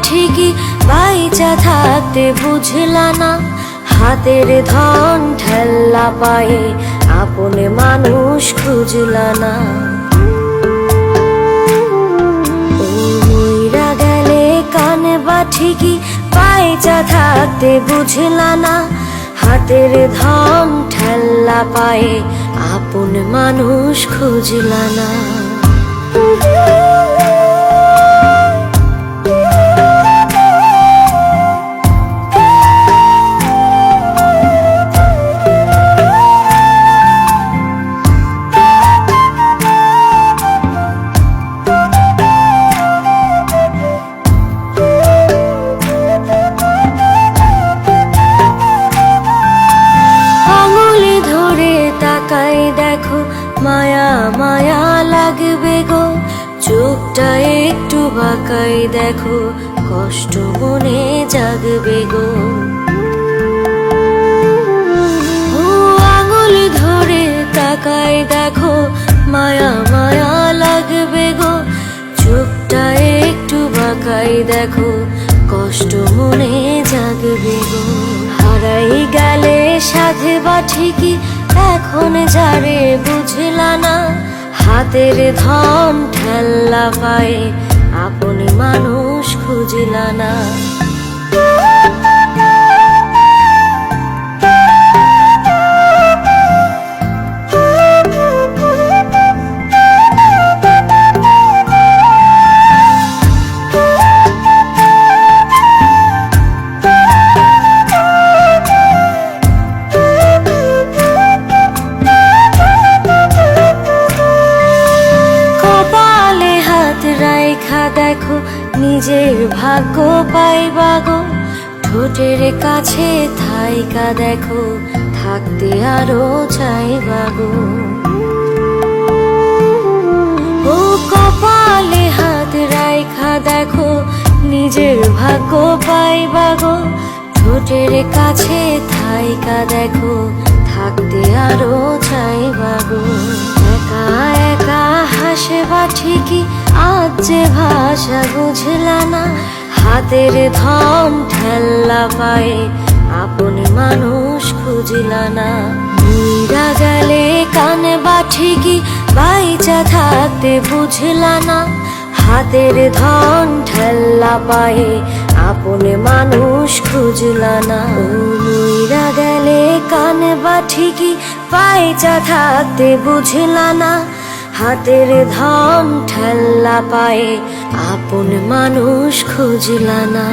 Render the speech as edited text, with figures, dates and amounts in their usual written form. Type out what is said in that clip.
ঠিকই বাইচা থাকতে বুঝলা না, হাতের ধন ঠেল্লা পায়ে আপন মানুষ খুঁজলা না। মইরা গেলে কানে বা ঠিকই বাইচা থাকতে বুঝলা না, হাতের ধন ঠেল্লা পায়ে আপন মানুষ খুঁজলা না। দেখো মায়া মায়া লাগবে গো, চোখটা একটু বাঁকাই দেখো, কষ্ট মনে জাগবে গো। ও আঙুল ধরে তাকাই দেখো, মায়া মায়া লাগবে গো, চোখটা একটু বাঁকাই দেখো, কষ্ট মনে জাগবে গো। হারাই গেলে সাধে বা ঠিকই এখন যারে বুঝলা না, হাতের ধন ঠেল্লা পায়ে আপন মানুষ খুঁজলা না। দেখো নিজের ভাগ্য পাইবা গো, ঠোঁটের কাছে থাইকা দেখো, থাকতে আরো চাইবা গো। ও কপালে হাত রাইখা দেখো, নিজের ভাগ্য পাইবা গো, ঠোঁটের কাছে থাইকা দেখো, থাকতে আরো চাইবা গো। একা একা হাসবা ঠিকই আজ যে ভাষা বুঝলা না, হাতের ধন ঠেল্লা পায়ে আপন মানুষ খুঁজলা না। মইরা গেলে কানে বা ঠিকই বাইচা থাকতে বুঝলা না, হাতের ধন ঠেল্লা পায়ে আপন মানুষ খুঁজলা না। মইরা গেলে কানে বা ঠিকই বাইচা থাকতে বুঝলা না, হাতের ধন ঠেল্লা পায়ে আপন মানুষ খুঁজলা না।